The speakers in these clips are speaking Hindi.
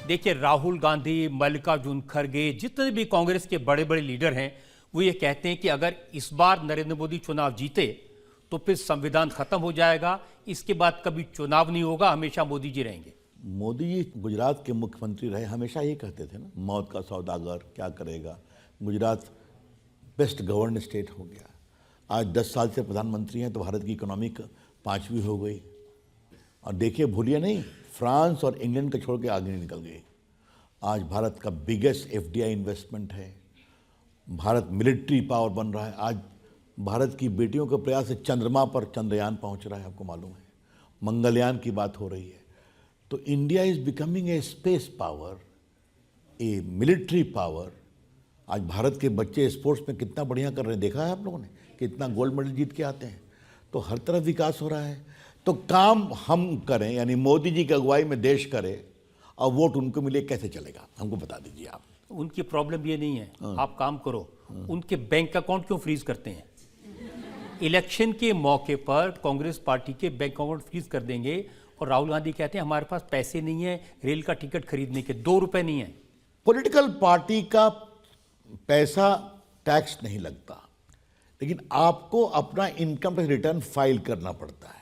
देखिए, राहुल गांधी, मल्लिकार्जुन खड़गे, जितने भी कांग्रेस के बड़े बड़े लीडर हैं, वो ये कहते हैं कि अगर इस बार नरेंद्र मोदी चुनाव जीते तो फिर संविधान खत्म हो जाएगा, इसके बाद कभी चुनाव नहीं होगा, हमेशा मोदी जी रहेंगे। मोदी जी गुजरात के मुख्यमंत्री रहे, हमेशा ये कहते थे ना, मौत का सौदागर क्या करेगा, गुजरात बेस्ट गवर्न स्टेट हो गया। आज 10 साल से प्रधानमंत्री हैं तो भारत की इकोनॉमी 5वीं हो गई। और देखिए, भूलिए नहीं, फ्रांस और इंग्लैंड को छोड़ के आगे नहीं निकल गई। आज भारत का बिगेस्ट FDI इन्वेस्टमेंट है, भारत मिलिट्री पावर बन रहा है। आज भारत की बेटियों के प्रयास से चंद्रमा पर चंद्रयान पहुंच रहा है, आपको मालूम है, मंगलयान की बात हो रही है। तो India is becoming a space power, A military power. आज भारत के बच्चे स्पोर्ट्स में कितना बढ़िया कर रहे हैं, देखा है आप लोगों ने, कितना गोल्ड मेडल जीत के आते हैं। तो हर तरफ विकास हो रहा है। तो काम हम करें, यानी मोदी जी की अगुवाई में देश करे, और वोट उनको मिले, कैसे चलेगा, हमको बता दीजिए आप। उनकी प्रॉब्लम ये नहीं है, आप काम करो, उनके बैंक अकाउंट क्यों फ्रीज करते हैं? इलेक्शन के मौके पर कांग्रेस पार्टी के बैंक अकाउंट फ्रीज कर देंगे, और राहुल गांधी कहते हैं हमारे पास पैसे नहीं है रेल का टिकट खरीदने के, 2 रुपए नहीं है। पॉलिटिकल पार्टी का पैसा टैक्स नहीं लगता, लेकिन आपको अपना इनकम टैक्स रिटर्न फाइल करना पड़ता है,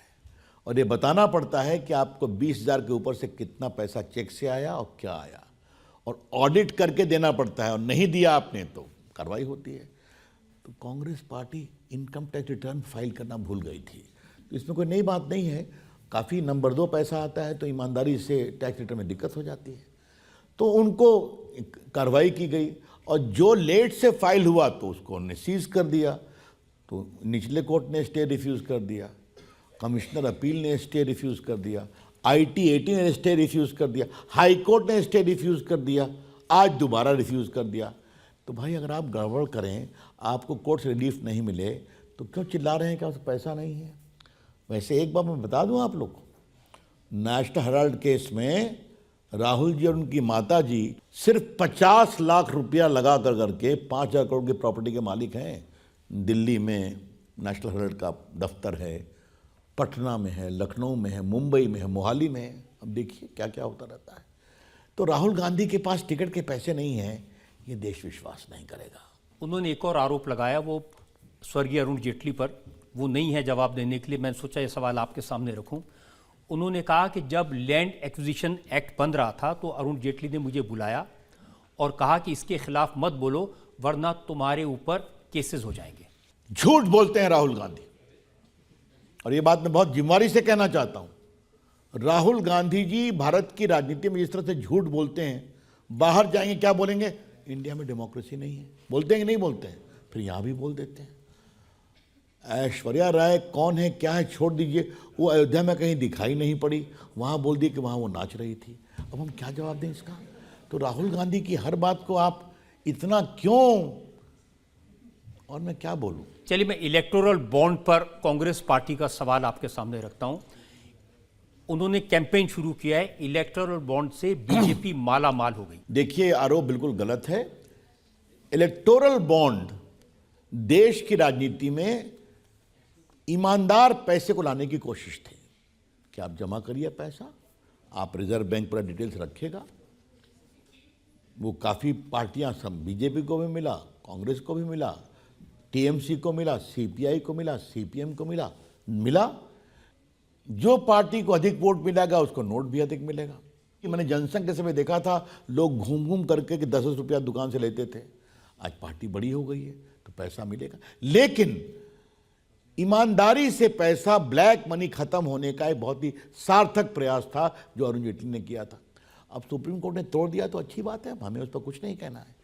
और ये बताना पड़ता है कि आपको 20,000 के ऊपर से कितना पैसा चेक से आया और क्या आया, और ऑडिट करके देना पड़ता है, और नहीं दिया आपने तो कार्रवाई होती है। तो Congress party income tax return file करना भूल गई थी। तो इसमें कोई नई बात नहीं है, काफ़ी नंबर 2 पैसा आता है तो ईमानदारी से टैक्स रिटर्न में दिक्कत हो जाती है। तो उनको कार्रवाई की गई, और जो लेट से फाइल हुआ तो उसको उन्होंने सीज कर दिया। तो निचले कोर्ट ने स्टे रिफ्यूज़ कर दिया, कमिश्नर अपील ने स्टे रिफ्यूज़ कर दिया, IT/AT ने स्टे रिफ्यूज़ कर दिया, हाई कोर्ट ने स्टे रिफ्यूज़ कर दिया, आज दोबारा रिफ्यूज़ कर दिया। तो भाई, अगर आप गड़बड़ करें, आपको कोर्ट से रिलीफ नहीं मिले, तो क्यों चिल्ला रहे हैं कि आपसे पैसा नहीं है? वैसे एक बात मैं बता दूं आप लोग को, नेशनल हेराल्ड केस में राहुल जी और उनकी माता जी सिर्फ 50 लाख रुपया लगा करके 5,000 करोड़ की प्रॉपर्टी के मालिक हैं। दिल्ली में नेशनल हेराल्ड का दफ्तर है, पटना में है, लखनऊ में है, मुंबई में है, मोहाली में है। अब देखिए क्या क्या होता रहता है। तो राहुल गांधी के पास टिकट के पैसे नहीं हैं, ये देश विश्वास नहीं करेगा। उन्होंने एक और आरोप लगाया, वो स्वर्गीय अरुण जेटली पर, वो नहीं है जवाब देने के लिए, मैंने सोचा ये सवाल आपके सामने रखूं। उन्होंने कहा कि जब लैंड एक्विजिशन एक्ट बन रहा था तो अरुण जेटली ने मुझे बुलाया और कहा कि इसके खिलाफ मत बोलो वरना तुम्हारे ऊपर केसेस हो जाएंगे। झूठ बोलते हैं राहुल गांधी, और ये बात मैं बहुत जिम्मेदारी से कहना चाहता हूं। राहुल गांधी जी भारत की राजनीति में जिस तरह से झूठ बोलते हैं, बाहर जाएंगे क्या बोलेंगे, इंडिया में डेमोक्रेसी नहीं है, बोलते हैं कि नहीं बोलते हैं, फिर यहां भी बोल देते हैं। ऐश्वर्या राय कौन है क्या है छोड़ दीजिए, वो अयोध्या में कहीं दिखाई नहीं पड़ी, वहाँ बोल दिए कि वहाँ वो नाच रही थी। अब हम क्या जवाब दें इसका? तो राहुल गांधी की हर बात को आप इतना क्यों, और मैं क्या बोलूं? चलिए, मैं इलेक्टोरल बॉन्ड पर कांग्रेस पार्टी का सवाल आपके सामने रखता हूं। उन्होंने कैंपेन शुरू किया है, इलेक्टोरल बॉन्ड से बीजेपी माला माल हो गई। देखिए, आरोप बिल्कुल गलत है। इलेक्टोरल बॉन्ड देश की राजनीति में ईमानदार पैसे को लाने की कोशिश थी कि आप जमा करिए पैसा, आप रिजर्व बैंक पर डिटेल्स रखेगा। वो काफ़ी पार्टियां, सब बीजेपी को भी मिला, कांग्रेस को भी मिला, TMC को मिला, CPI को मिला, CPM को मिला। जो पार्टी को अधिक वोट मिलेगा उसको नोट भी अधिक मिलेगा। मैंने जनसंघ के समय देखा था, लोग घूम घूम करके कि 10-10 रुपया दुकान से लेते थे। आज पार्टी बड़ी हो गई है तो पैसा मिलेगा, लेकिन ईमानदारी से पैसा, ब्लैक मनी खत्म होने का एक बहुत ही सार्थक प्रयास था जो अरुण जेटली ने किया था। अब सुप्रीम कोर्ट ने तोड़ दिया तो अच्छी बात है, हमें उस पर कुछ नहीं कहना है।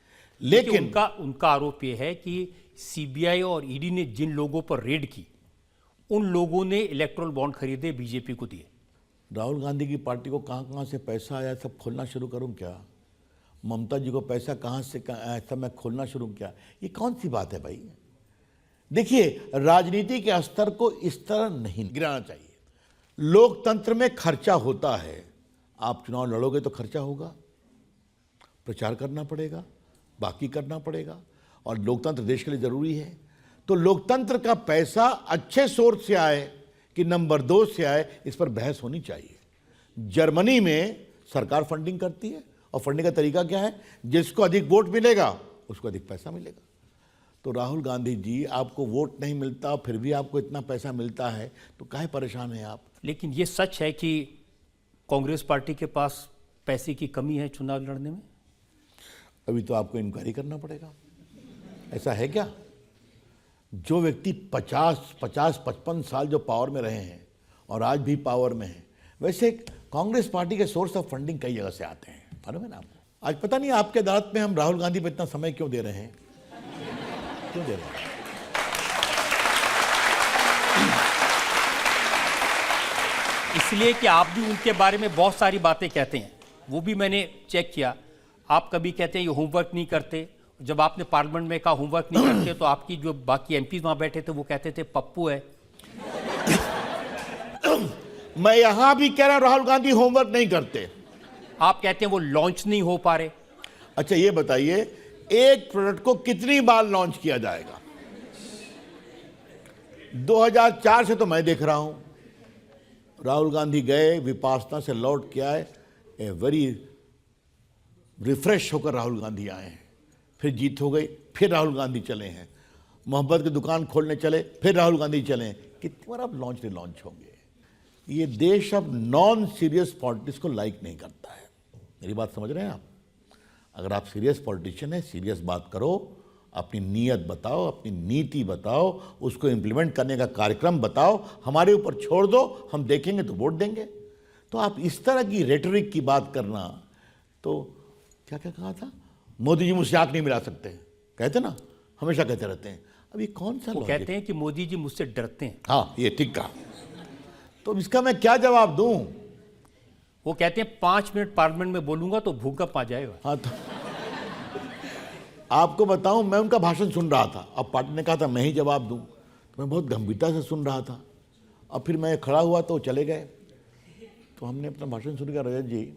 लेकिन उनका आरोप यह है कि CBI और ED ने जिन लोगों पर रेड की, उन लोगों ने इलेक्टोरल बॉन्ड खरीदे, बीजेपी को दिए। राहुल गांधी की पार्टी को कहां कहां से पैसा आया सब खोलना शुरू करूं क्या? ममता जी को पैसा कहां से आया सब मैं खोलना शुरू क्या? ये कौन सी बात है भाई? देखिए, राजनीति के स्तर को इस तरह नहीं गिराना चाहिए। लोकतंत्र में खर्चा होता है, आप चुनाव लड़ोगे तो खर्चा होगा, प्रचार करना पड़ेगा, बाकी करना पड़ेगा, और लोकतंत्र देश के लिए जरूरी है। तो लोकतंत्र का पैसा अच्छे सोर्स से आए कि नंबर 2 से आए, इस पर बहस होनी चाहिए। जर्मनी में सरकार फंडिंग करती है और फंडिंग का तरीका क्या है? जिसको अधिक वोट मिलेगा उसको अधिक पैसा मिलेगा। तो राहुल गांधी जी, आपको वोट नहीं मिलता फिर भी आपको इतना पैसा मिलता है, तो काहे परेशान हैं आप? लेकिन ये सच है कि कांग्रेस पार्टी के पास पैसे की कमी है चुनाव लड़ने में? अभी तो आपको इंक्वायरी करना पड़ेगा। ऐसा है क्या? जो व्यक्ति 50-55 साल जो पावर में रहे हैं और आज भी पावर में हैं, वैसे कांग्रेस पार्टी के सोर्स ऑफ फंडिंग कई जगह से आते हैं, मालूम है ना आपको? आज पता नहीं आपके अदालत में हम राहुल गांधी पर इतना समय क्यों दे रहे हैं, क्यों दे रहे हैं? इसलिए कि आप भी उनके बारे में बहुत सारी बातें कहते हैं, वो भी मैंने चेक किया। आप कभी कहते हैं ये होमवर्क नहीं करते, जब आपने पार्लियामेंट में कहा होमवर्क नहीं करते तो आपकी जो बाकी एमपीज वहां बैठे थे वो कहते थे पप्पू है। मैं यहां भी कह रहा हूं राहुल गांधी होमवर्क नहीं करते। आप कहते हैं वो लॉन्च नहीं हो पा रहे। अच्छा ये बताइए, एक प्रोडक्ट को कितनी बार लॉन्च किया जाएगा? 2004 से तो मैं देख रहा हूं, राहुल गांधी गए, विपासना से लौट के आए, ए वेरी रिफ्रेश होकर राहुल गांधी आए हैं। फिर जीत हो गई, फिर राहुल गांधी चले हैं। मोहब्बत की दुकान खोलने चले, फिर राहुल गांधी चले हैं। कितनी बार आप लॉन्च रिलॉन्च होंगे? ये देश अब नॉन सीरियस पॉलिटिक्स को लाइक नहीं करता है। मेरी बात समझ रहे हैं आप? अगर आप सीरियस पॉलिटिशियन हैं, सीरियस बात करो, अपनी नीयत बताओ, अपनी नीति बताओ, उसको इम्प्लीमेंट करने का कार्यक्रम बताओ, हमारे ऊपर छोड़ दो, हम देखेंगे तो वोट देंगे। तो आप इस तरह की रेटोरिक की बात करना, तो क्या क्या कहा था? मोदी जी मुझसे आंख नहीं मिला सकते, कहते ना, हमेशा कहते रहते हैं। अब ये कौन सा वो लॉजिक? कहते हैं कि मोदी जी मुझसे डरते हैं। हाँ, ये ठीक कहा। तो इसका मैं क्या जवाब दूं? वो कहते हैं 5 मिनट पार्लियामेंट में बोलूंगा तो भूकंप आ जाएगा। हाँ, तो आपको बताऊं, मैं उनका भाषण सुन रहा था। अब पार्टी ने कहा था मैं ही जवाब दूं, तो मैं बहुत गंभीरता से सुन रहा था। अब फिर मैं खड़ा हुआ तो चले गए, तो हमने अपना भाषण सुन कर, रजत जी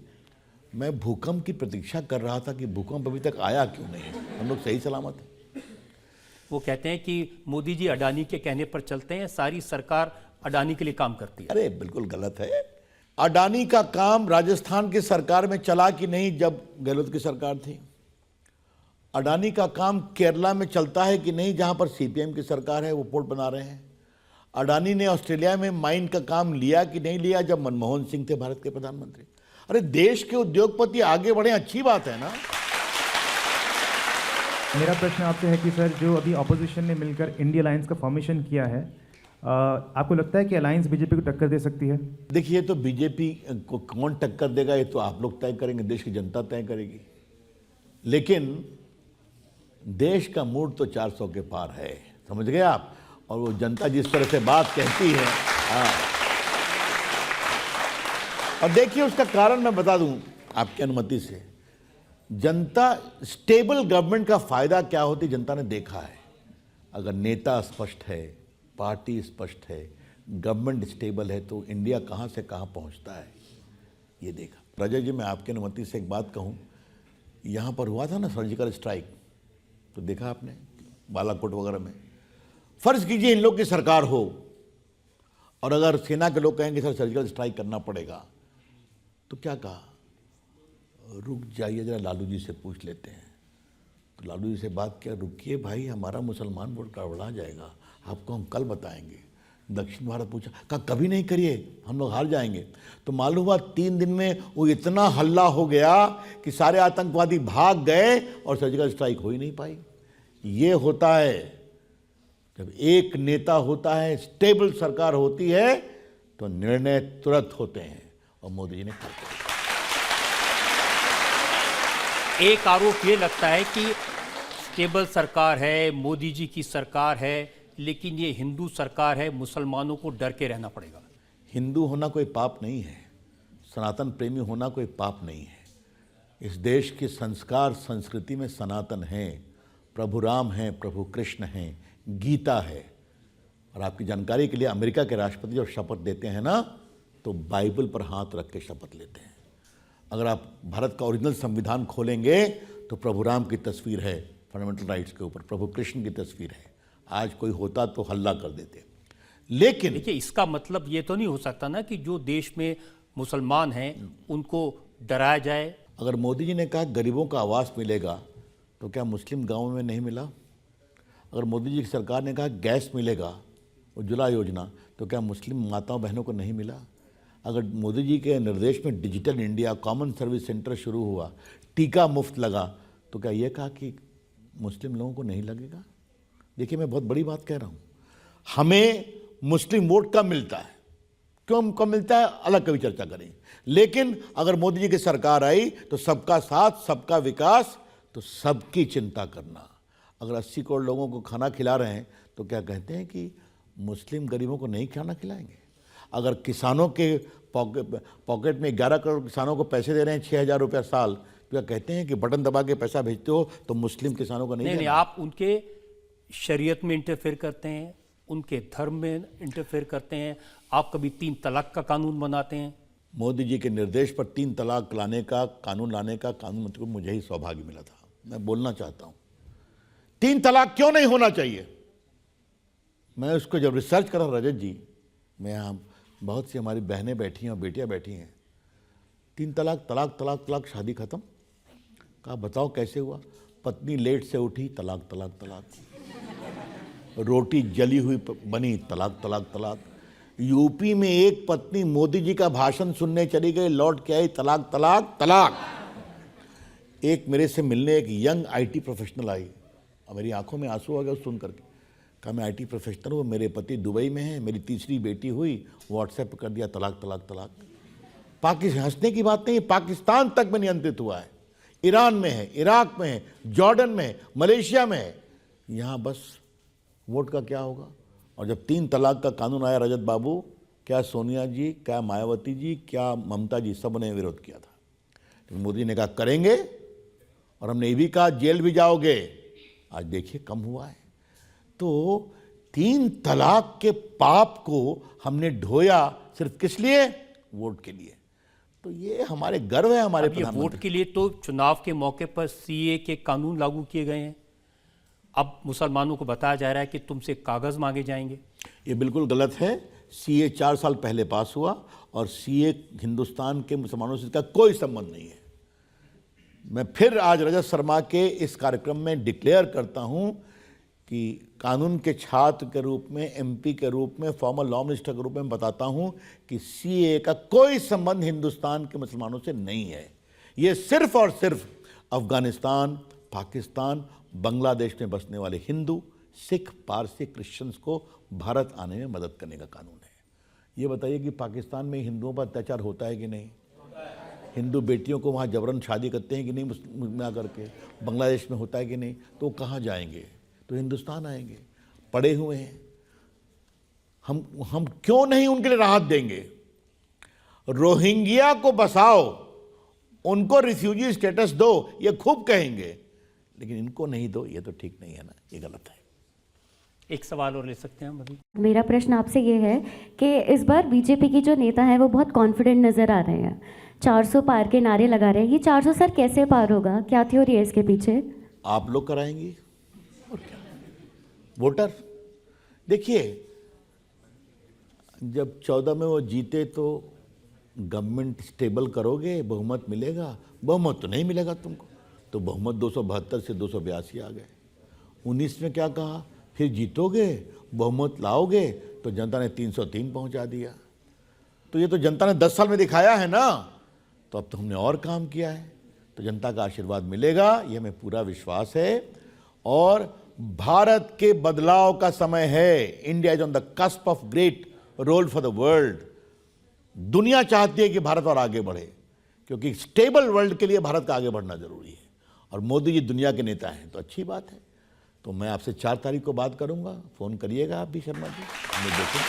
मैं भूकंप की प्रतीक्षा कर रहा था कि भूकंप अभी तक आया क्यों नहीं, हम लोग सही सलामत हैं। वो कहते हैं कि मोदी जी अडानी के कहने पर चलते हैं, सारी सरकार अडानी के लिए काम करती है। अरे बिल्कुल गलत है। अडानी का काम राजस्थान की सरकार में चला कि नहीं जब गहलोत की सरकार थी? अडानी का काम केरला में चलता है कि नहीं जहां पर सीपीएम की सरकार है, वो पोर्ट बना रहे हैं? अडानी ने ऑस्ट्रेलिया में माइन का काम लिया कि नहीं लिया जब मनमोहन सिंह थे भारत के प्रधानमंत्री? अरे देश के उद्योगपति आगे बढ़े, अच्छी बात है ना। मेरा प्रश्न आपसे है कि सर, जो अभी ऑपोजिशन ने मिलकर इंडिया अलायंस का फॉर्मेशन किया है, आपको लगता है कि अलायंस बीजेपी को टक्कर दे सकती है? देखिए, तो बीजेपी को कौन टक्कर देगा ये तो आप लोग तय करेंगे, देश की जनता तय करेगी। लेकिन देश का मूड तो 400 के पार है, समझ गए आप? और वो जनता जिस तरह से बात कहती है, हाँ। और देखिए उसका कारण मैं बता दूं आपकी अनुमति से। जनता, स्टेबल गवर्नमेंट का फायदा क्या होती जनता ने देखा है। अगर नेता स्पष्ट है, पार्टी स्पष्ट है, गवर्नमेंट स्टेबल है, तो इंडिया कहां से कहां पहुंचता है ये देखा। रजत जी, मैं आपकी अनुमति से एक बात कहूं, यहां पर हुआ था ना सर्जिकल स्ट्राइक, तो देखा आपने बालाकोट वगैरह में। फर्ज कीजिए इन लोग की सरकार हो और अगर सेना के लोग कहेंगे सर सर्जिकल स्ट्राइक करना पड़ेगा, तो क्या कहा? रुक जाइए जरा, लालू जी से पूछ लेते हैं। तो लालू जी से बात किया, रुकिए भाई, हमारा मुसलमान वोट गड़बड़ा जाएगा, आपको हम कल बताएंगे। दक्षिण भारत पूछा, कहा कभी नहीं करिए, हम लोग हार जाएंगे। तो मालूम हुआ 3 दिन में वो इतना हल्ला हो गया कि सारे आतंकवादी भाग गए और सर्जिकल स्ट्राइक हो ही नहीं पाई। ये होता है जब एक नेता होता है, स्टेबल सरकार होती है, तो निर्णय तुरंत होते हैं, और मोदी जी ने कर दिया। एक आरोप ये लगता है कि स्टेबल सरकार है, मोदी जी की सरकार है, लेकिन ये हिंदू सरकार है, मुसलमानों को डर के रहना पड़ेगा। हिंदू होना कोई पाप नहीं है, सनातन प्रेमी होना कोई पाप नहीं है। इस देश के संस्कार संस्कृति में सनातन है, प्रभु राम हैं, प्रभु कृष्ण हैं, गीता है। और आपकी जानकारी के लिए, अमेरिका के राष्ट्रपति जब शपथ लेते हैं ना, तो बाइबल पर हाथ रख के शपथ लेते हैं। अगर आप भारत का ओरिजिनल संविधान खोलेंगे तो प्रभु राम की तस्वीर है फंडामेंटल राइट्स के ऊपर, प्रभु कृष्ण की तस्वीर है। आज कोई होता तो हल्ला कर देते। लेकिन देखिए, इसका मतलब ये तो नहीं हो सकता ना कि जो देश में मुसलमान हैं उनको डराया जाए। अगर मोदी जी ने कहा गरीबों का आवास मिलेगा, तो क्या मुस्लिम गांवों में नहीं मिला? अगर मोदी जी की सरकार ने कहा गैस मिलेगा, उज्ज्वला योजना, तो क्या मुस्लिम माताओं बहनों को नहीं मिला? अगर मोदी जी के निर्देश में digital India common service centre शुरू हुआ, टीका मुफ्त लगा, तो क्या ये कहा कि मुस्लिम लोगों को नहीं लगेगा? देखिए, मैं बहुत बड़ी बात कह रहा हूँ। हमें मुस्लिम वोट कम मिलता है, क्यों कम मिलता है अलग कभी चर्चा करेंगे, लेकिन अगर मोदी जी की सरकार आई तो सबका साथ, सबका विकास, तो सबकी चिंता करना। अगर 80 करोड़ लोगों को खाना खिला रहे हैं, तो क्या कहते हैं कि मुस्लिम गरीबों को नहीं खाना खिलाएंगे? अगर किसानों के पॉकेट में 11 करोड़ किसानों को पैसे दे रहे हैं 6,000 रुपया साल, तो क्या कहते हैं कि बटन दबा के पैसा भेजते हो तो मुस्लिम किसानों को नहीं नहीं, आप उनके शरीयत में इंटरफेयर करते हैं, उनके धर्म में इंटरफेयर करते हैं, आप कभी 3 तलाक का कानून बनाते हैं। मोदी जी के निर्देश पर 3 तलाक लाने का कानून लाने का कानून मंत्री को मुझे ही सौभाग्य मिला था। मैं बोलना चाहता हूं 3 तलाक क्यों नहीं होना चाहिए। मैं उसको जब रिसर्च करा रजत जी, मैं यहाँ बहुत सी हमारी बहनें बैठी हैं और बेटियां बैठी हैं, 3 तलाक तलाक तलाक तलाक, शादी खत्म। कहा बताओ कैसे हुआ? पत्नी लेट से उठी, तलाक तलाक तलाक, रोटी जली हुई बनी, तलाक तलाक तलाक। यूपी में एक पत्नी मोदी जी का भाषण सुनने चली गई, लौट के आई, तलाक तलाक तलाक। एक मेरे से मिलने एक यंग आईटी प्रोफेशनल आई और मेरी आंखों में आंसू आ गया सुन करके। कहा मैं आईटी प्रोफेशनल हूँ, मेरे पति दुबई में हैं, मेरी तीसरी बेटी हुई, व्हाट्सएप पर कर दिया तलाक तलाक तलाक। पाकिस्तान, हंसने की बात नहीं, पाकिस्तान तक में नियंत्रित हुआ है, ईरान में है, इराक में है, जॉर्डन में है, मलेशिया में है। यहाँ बस वोट का क्या होगा? और जब 3 तलाक का कानून आया रजत बाबू, क्या सोनिया जी, क्या मायावती जी, क्या ममता जी, सब ने विरोध किया था। तो मोदी ने कहा करेंगे, और हमने ये भी कहा जेल भी जाओगे। आज देखिए कम हुआ है। तो 3 तलाक के पाप को हमने ढोया सिर्फ किस लिए? वोट के लिए। तो ये हमारे गर्व है हमारे प्रधानमंत्री। वोट के लिए तो चुनाव के मौके पर सीए के कानून लागू किए गए हैं। अब मुसलमानों को बताया जा रहा है कि तुमसे कागज मांगे जाएंगे। ये बिल्कुल गलत है। सीए 4 साल पहले पास हुआ और सीए हिंदुस्तान के मुसलमानों से इसका कोई संबंध नहीं है। मैं फिर आज रजत शर्मा के इस कार्यक्रम में डिक्लेयर करता हूं कि कानून के छात्र के रूप में, एमपी के रूप में, फॉर्मर लॉ मिनिस्टर के रूप में बताता हूं कि सीए का कोई संबंध हिंदुस्तान के मुसलमानों से नहीं है। ये सिर्फ और सिर्फ अफगानिस्तान, पाकिस्तान, बांग्लादेश में बसने वाले हिंदू, सिख, पारसी, क्रिश्चियंस को भारत आने में मदद करने का कानून है। ये बताइए कि पाकिस्तान में हिंदुओं पर अत्याचार होता है कि नहीं? हिंदू बेटियों को वहाँ जबरन शादी करते हैं कि नहीं मुस्लिम में आकर के? बांग्लादेश में होता है कि नहीं? तो कहाँ जाएंगे? तो हिंदुस्तान आएंगे। पड़े हुए हैं। हम क्यों नहीं उनके लिए राहत देंगे? रोहिंग्या को बसाओ, उनको रिफ्यूजी स्टेटस दो, ये खूब कहेंगे, लेकिन इनको नहीं दो, ये तो ठीक नहीं है ना, ये गलत है। एक सवाल और ले सकते हैं हम अभी। मेरा प्रश्न आपसे ये है कि इस बार बीजेपी की जो नेता है वो बहुत कॉन्फिडेंट नज़र आ रहे हैं, 400 पार के नारे लगा रहे हैं। ये 400 सर कैसे पार होगा? क्या थ्योरी है इसके पीछे? आप लोग कराएंगे और क्या? वोटर देखिए, जब 14 में वो जीते तो गवर्नमेंट स्टेबल करोगे, बहुमत मिलेगा। बहुमत तो नहीं मिलेगा तुमको, तो बहुमत 272 से 282 आ गए। 19 में क्या कहा? फिर जीतोगे, बहुमत लाओगे, तो जनता ने 303 पहुंचा दिया। तो ये तो जनता ने 10 साल में दिखाया है ना, तो अब तो हमने और काम किया है, तो जनता का आशीर्वाद मिलेगा, ये हमें पूरा विश्वास है। और भारत के बदलाव का समय है। India is on the cusp of great role for the world. दुनिया चाहती है कि भारत और आगे बढ़े, क्योंकि स्टेबल वर्ल्ड के लिए भारत का आगे बढ़ना जरूरी है। और मोदी जी दुनिया के नेता हैं, तो अच्छी बात है। तो मैं आपसे 4 तारीख को बात करूंगा, फोन करिएगा आप भी शर्मा जी, हमें देखें।